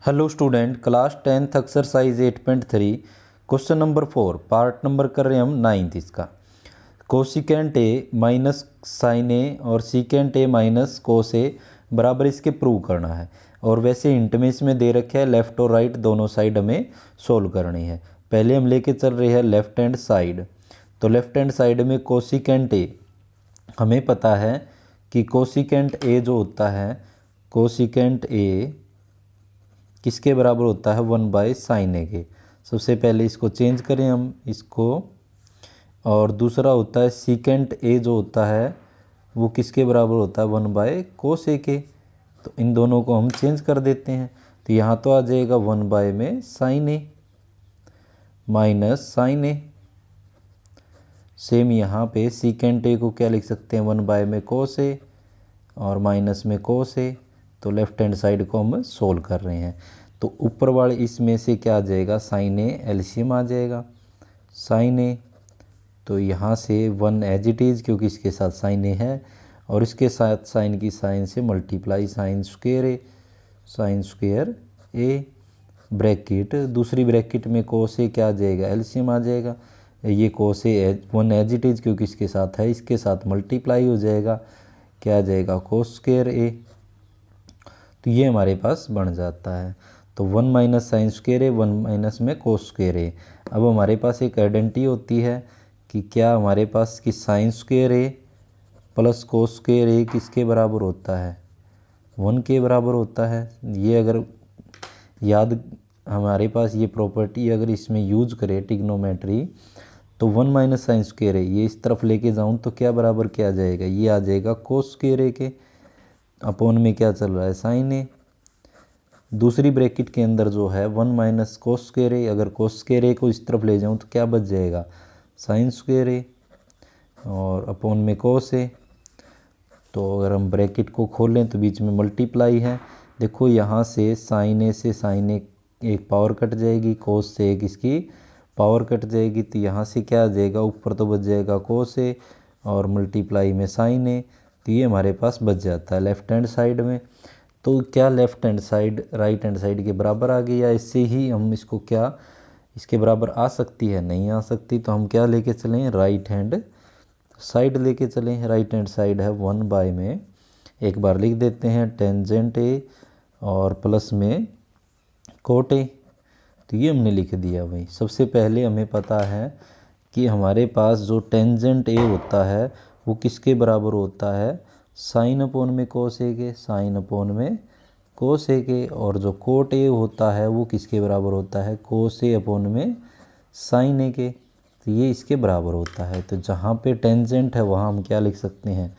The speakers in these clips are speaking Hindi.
Hello student, class 10th exercise 8.3 question number 4 part number कर रहे हैं हम 9th इसका। कोसिकेंट ए माइनस साइन ए और सीकेंट ए माइनस कोस ए बराबर इसके प्रूव करना है। और वैसे हिंट में इसमें दे रखा है लेफ़्ट और राइट दोनों साइड हमें सोल्व करनी है। पहले हम लेके चल रहे हैं लेफ़्ट हैंड साइड। तो लेफ़्ट हैंड साइड में कोसिकेंट ए हमें पता है कि कोसिकेंट ए जो होता है, कोसिकेंट ए किसके बराबर होता है 1/sin ए के। सबसे पहले इसको चेंज करें हम इसको। और दूसरा होता है सीकेंट ए जो होता है वो किसके बराबर होता है 1/cos ए के। तो इन दोनों को हम चेंज कर देते हैं। तो यहाँ तो आ जाएगा 1/ में sin ए माइनस sin ए। सेम यहाँ पे सीकेंट ए को क्या लिख सकते हैं 1/ में cos ए और माइनस में cos ए। तो लेफ्ट हैंड साइड को हम सोल्व कर रहे हैं। तो ऊपर वाले इसमें से क्या आ जाएगा sin ए एलसीएम आ जाएगा sin ए। तो यहाँ से 1 एज इट इज़ क्योंकि इसके साथ sin ए है और इसके साथ साइन की साइन से multiply sin square A bracket. दूसरी ब्रैकेट में cos ए क्या आ जाएगा एलसीएम आ जाएगा। ये cos A 1 as it is क्योंकि इसके साथ है, इसके साथ मल्टीप्लाई हो जाएगा, क्या आ जाएगा cos स्क्वायर ए। तो ये हमारे पास बन जाता है। तो 1 माइनस साइन स्क्वायर ए 1 माइनस में cos स्क्वायर ए। अब हमारे पास एक आइडेंटिटी होती है कि क्या हमारे पास कि साइन स्क्वायर ए प्लस cos स्क्वायर ए किसके बराबर होता है 1 के बराबर होता है। ये अगर याद हमारे पास ये प्रॉपर्टी अगर इसमें यूज करें ट्रिग्नोमेट्री तो 1 माइनस साइन स्क्वायर ए ये इस तरफ लेके जाऊँ तो क्या बराबर क्या आ जाएगा, ये आ जाएगा cos स्क्वायर ए के। अपोन में क्या चल रहा है sin ए। दूसरी ब्रैकेट के अंदर जो है 1 माइनस cos स्क्वायर ए, अगर cos स्क्वायर ए को इस तरफ ले जाऊँ तो क्या बच जाएगा sin स्क्वायर ए और अपोन में cos ए। तो अगर हम ब्रैकेट को खोलें तो बीच में मल्टीप्लाई है। देखो यहाँ से sin ए से sin ए एक पावर कट जाएगी, cos से एक इसकी पावर कट जाएगी। तो यहाँ से क्या आ जाएगा, ऊपर तो बच जाएगा cos ए और मल्टीप्लाई में sin ए। तो ये हमारे पास बच जाता है लेफ़्ट हैंड साइड में। तो क्या left hand side right hand side के बराबर आ गई या इससे ही हम इसको क्या इसके बराबर आ सकती है, नहीं आ सकती। तो हम क्या लेके चलें राइट हैंड साइड लेके चलें। राइट हैंड साइड है 1/ में एक बार लिख देते हैं टेंजेंट ए और प्लस में कोट ए। तो ये हमने लिख दिया भाई। सबसे पहले हमें पता है कि हमारे पास जो टेंजेंट ए होता है वो किसके बराबर होता है साइन अपोन में cos ए के, साइन अपोन में cos ए के। और जो कोट ए होता है वो किसके बराबर होता है cos ए अपोन में साइन ए के। तो ये इसके बराबर होता है। तो जहाँ पे टेंजेंट है वहाँ हम क्या लिख सकते हैं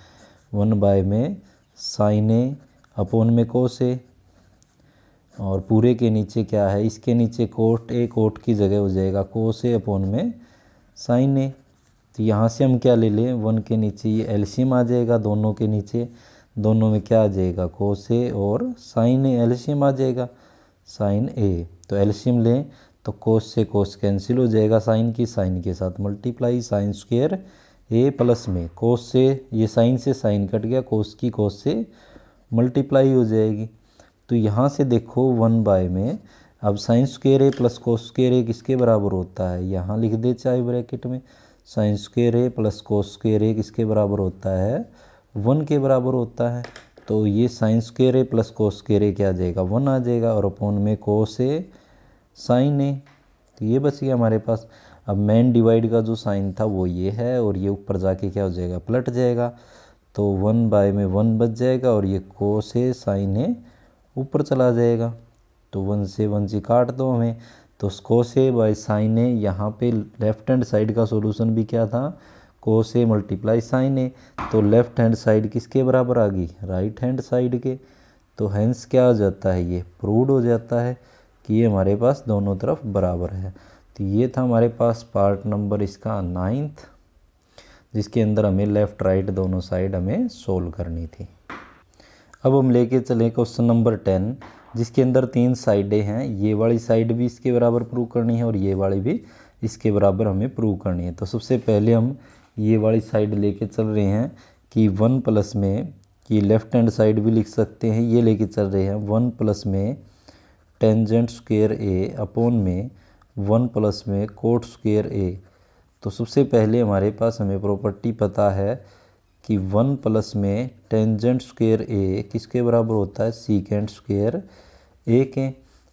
1/ में साइन ए अपोन में cos ए और पूरे के नीचे क्या है, इसके नीचे कोट ए, कोट की जगह हो जाएगा cos ए अपोन में साइन ए। तो यहाँ से हम क्या ले लें 1 के नीचे ये एलसीएम आ जाएगा, दोनों के नीचे दोनों में क्या आ जाएगा cos ए और sin ए एलसीएम आ जाएगा sin ए। तो एलसीएम लें तो cos से cos कैंसिल हो जाएगा, sin की sin के साथ मल्टीप्लाई sin स्क्वायर ए प्लस में cos से ये sin से sin कट गया, cos की cos से मल्टीप्लाई हो जाएगी। तो यहाँ से देखो 1/ में अब sin स्क्वायर ए प्लस cos स्क्वायर ए किसके बराबर होता है, यहाँ लिख दे चाहे ब्रैकेट में sin स्क्वायर ए प्लस cos स्क्वायर ए किसके बराबर होता है 1 के बराबर होता है। तो ये sin स्क्वायर ए प्लस cos स्क्वायर ए क्या आ जाएगा 1 आ जाएगा और अपोन में cos ए sin ए। तो ये बच गया हमारे पास। अब मेन डिवाइड का जो साइन था वो ये है और ये ऊपर जाके क्या हो जाएगा पलट जाएगा। तो 1/ में 1 बच जाएगा और ये cos ए sin ए ऊपर चला जाएगा। तो 1 से 1 से काट दो हमें। तो cos ए बाई sin ए, यहाँ पे लेफ़्ट हैंड साइड का सॉल्यूशन भी क्या था cos ए मल्टीप्लाई sin ए। तो लेफ़्ट हैंड साइड किसके बराबर आ गई राइट हैंड साइड के। तो हैंस क्या हो जाता है, ये प्रूव्ड हो जाता है कि ये हमारे पास दोनों तरफ बराबर है। तो ये था हमारे पास पार्ट नंबर इसका 9th, जिसके अंदर हमें लेफ़्ट राइट दोनों साइड हमें सोल्व करनी थी। अब हम लेके चले क्वेश्चन नंबर 10, जिसके अंदर 3 साइडें हैं। ये वाली साइड भी इसके बराबर प्रूव करनी है और ये वाली भी इसके बराबर हमें प्रूव करनी है। तो सबसे पहले हम ये वाली साइड लेके चल रहे हैं कि 1 प्लस में कि लेफ़्ट हैंड साइड भी लिख सकते हैं, ये लेके चल रहे हैं 1 प्लस में टेंजेंट स्क्वायर ए अपॉन में 1 प्लस में कोट स्क्वायर ए। तो सबसे पहले हमारे पास हमें प्रॉपर्टी पता है कि 1 प्लस में टेंजेंट स्क्वायर ए किसके बराबर होता है, सीकेंट स्क्वायर ए के।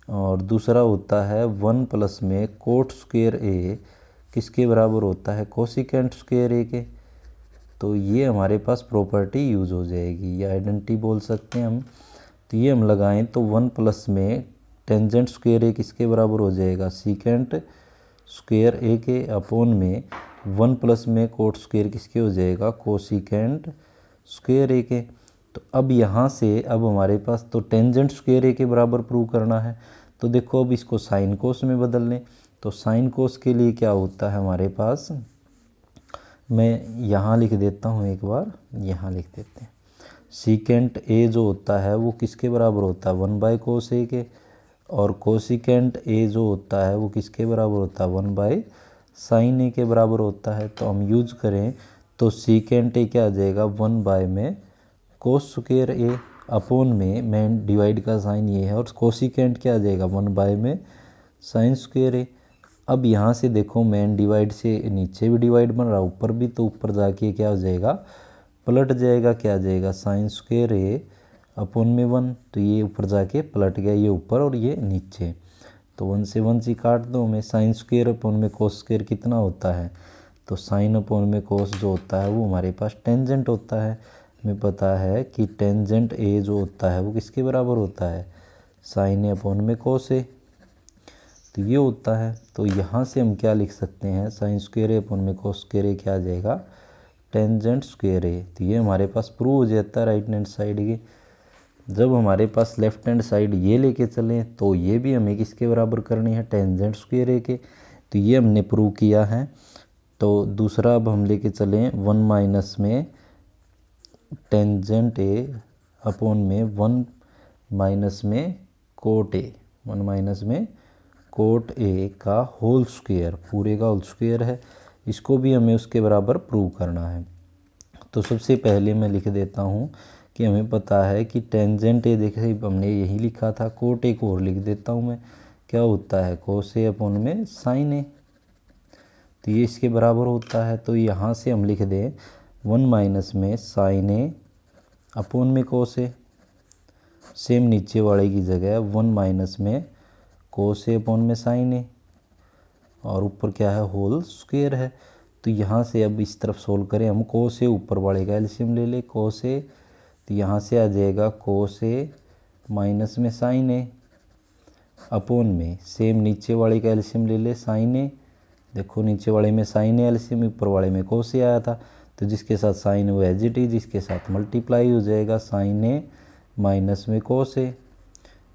और दूसरा होता है 1 प्लस में कोट स्क्वायर ए किसके बराबर होता है, कोसिकेंट स्क्वायर ए के। तो ये हमारे पास प्रॉपर्टी यूज़ हो जाएगी, ये आइडेंटिटी बोल सकते हैं हम। तो ये हम लगाएं तो 1 प्लस में टेंजेंट स्क्वायर ए किसके बराबर हो जाएगा, सीकेंट स्क्वायर ए के अपॉन में 1 प्लस में कोट स्क्वायर किसके हो जाएगा, कोसिकेंट स्क्वायर ए के। तो अब यहाँ से अब हमारे पास तो टेंजेंट स्क्वायर ए के बराबर प्रूव करना है। तो देखो अब इसको साइन कोस में बदल लें। तो साइन कोस के लिए क्या होता है हमारे पास, मैं यहाँ लिख देता हूँ, एक बार यहाँ लिख देते हैं। सीकेंट ए जो होता है वो किसके बराबर होता है, 1 बाय कोस ए के। और कोसिकेंट ए जो होता है वो किसके बराबर होता है, 1 बाय साइन ए के बराबर होता है। तो हम यूज करें तो सीकेंट ए क्या आ जाएगा, 1 बाय में कोस स्क्वायर ए अपॉन में डिवाइड का साइन ये है, और कोसिकेंट क्या आ जाएगा, 1 बाय में साइन स्क्वायर ए। अब यहाँ से देखो मेन डिवाइड से नीचे भी डिवाइड बन रहा है, ऊपर भी, तो ऊपर जाके क्या हो जाएगा, पलट जाएगा, क्या आ जाएगा, साइन स्क्वायर ए अपॉन में 1। तो ये ऊपर जाके पलट गया, ये ऊपर और ये नीचे। तो 1 से 1 से काट दो, हमें साइन स्क्वायर अपॉन में कोस स्क्वायर कितना होता है, तो साइन अपॉन में कोस जो होता है वो हमारे पास टेंजेंट होता है। हमें पता है कि टेंजेंट ए जो होता है वो किसके बराबर होता है, साइन ए अपॉन में कोस ए। तो ये होता है। तो यहाँ से हम क्या लिख सकते हैं, साइन स्क्वायर ए अपॉन में कोस स्क्वायर ए क्या आ जाएगा, टेंजेंट स्क्वायर ए। तो ये हमारे पास प्रूव हो जाता है राइट हैंड साइड के। जब हमारे पास लेफ्ट हैंड साइड ये लेके चलें तो ये भी हमें किसके बराबर करनी है, टेंजेंट स्क्वायर ए के। तो ये हमने प्रूव किया है। तो दूसरा अब हम लेके चलें 1 माइनस में टेंजेंट ए अपॉन में 1 माइनस में कोट ए, 1 माइनस में कोट ए का होल स्क्वायर, पूरे का होल स्क्वायर है। इसको भी हमें उसके बराबर प्रूव करना है। तो सबसे पहले मैं लिख देता हूँ कि हमें पता है कि टेंजेंट ए, देखिए हमने यही लिखा था, कोट ए को और लिख देता हूँ मैं, क्या होता है, कोस ए अपॉन में साइन ए। तो ये इसके बराबर होता है। तो यहाँ से हम लिख दें 1 माइनस में साइन ए अपॉन में कोस ए, सेम नीचे वाले की जगह 1 माइनस में कोस ए अपॉन में साइन ए, और ऊपर क्या है, होल स्क्वायर है। तो यहाँ से अब इस तरफ सोल्व करें हम, कोस ए ऊपर वाले का एलसीएम ले ले, कोस ए। तो यहाँ से आ जाएगा कोस ए माइनस में साइन ए अपॉन में सेम नीचे वाले का एलसीएम ले ले, साइन ए। देखो नीचे वाले में साइन ए एलसीएम, ऊपर वाले में कोस ए आया था, तो जिसके साथ साइन वो एज इट इज, जिसके साथ मल्टीप्लाई हो जाएगा, साइन ए माइनस में कोस ए।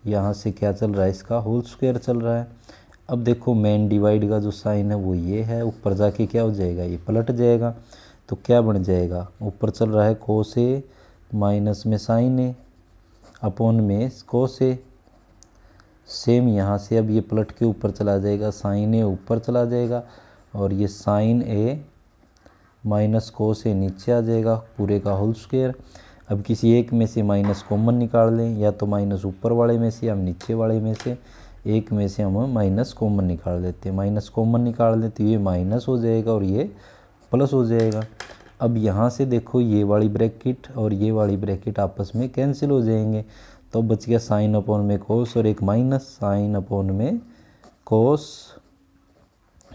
यहाँ से क्या चल रहा है, इसका होल स्क्वायर चल रहा है। अब देखो मेन डिवाइड का जो साइन है वो ये है, ऊपर जाके क्या हो जाएगा, ये पलट जाएगा। तो क्या बन जाएगा, ऊपर चल रहा है कोस ए माइनस में साइन ए अपॉन में कोस ए। सेम यहाँ से अब ये पलट के ऊपर चला जाएगा, साइन ए ऊपर चला जाएगा, और ये साइन ए माइनस कोस ए नीचे आ जाएगा, पूरे का होल स्क्वायर। अब किसी एक में से माइनस कॉमन निकाल लें, या तो माइनस ऊपर वाले में से, हम नीचे वाले में से एक में से हम माइनस कॉमन निकाल लेते हैं। माइनस कॉमन निकाल लेते, ये माइनस हो जाएगा और ये प्लस हो जाएगा। अब यहाँ से देखो ये वाली ब्रैकेट और ये वाली ब्रैकेट आपस में कैंसिल हो जाएंगे। तो बच गया साइन अपॉन में कोस और एक माइनस, साइन अपॉन में कोस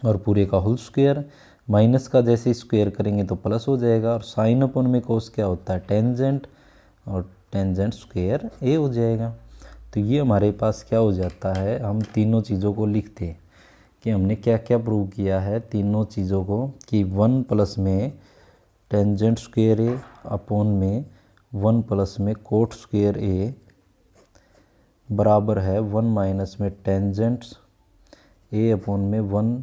और पूरे का होल स्क्वायर। माइनस का जैसे स्क्वायर करेंगे तो प्लस हो जाएगा, और साइन अपॉन में कोस क्या होता है, टेंजेंट, और टेंजेंट स्क्वायर ए हो जाएगा। तो ये हमारे पास क्या हो जाता है, हम तीनों चीज़ों को लिखते हैं कि हमने क्या क्या प्रूव किया है तीनों चीज़ों को, कि 1 प्लस में टेंजेंट स्क्वायर ए अपॉन में 1 प्लस में कोट स्क्वायर ए बराबर है 1 माइनस में टेंजेंट ए अपॉन में 1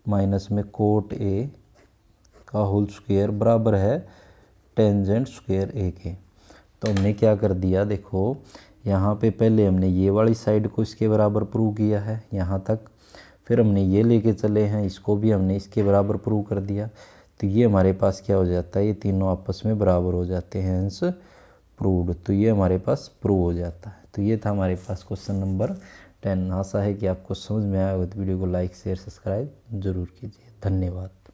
माइनस में कोट ए का होल स्क्वायर बराबर है टेंजेंट स्क्वायर ए के। तो हमने क्या कर दिया, देखो यहाँ पे पहले हमने ये वाली साइड को इसके बराबर प्रूव किया है यहाँ तक, फिर हमने ये लेके चले हैं, इसको भी हमने इसके बराबर प्रूव कर दिया। तो ये हमारे पास क्या हो जाता है, ये तीनों आपस में बराबर हो जाते हैं, हेंस प्रूव्ड। तो ये हमारे पास प्रूव हो जाता है। तो तो ये था हमारे पास क्वेश्चन नंबर 10। आशा है कि आपको समझ में आया होगा, तो वीडियो को लाइक शेयर सब्सक्राइब जरूर कीजिए। धन्यवाद।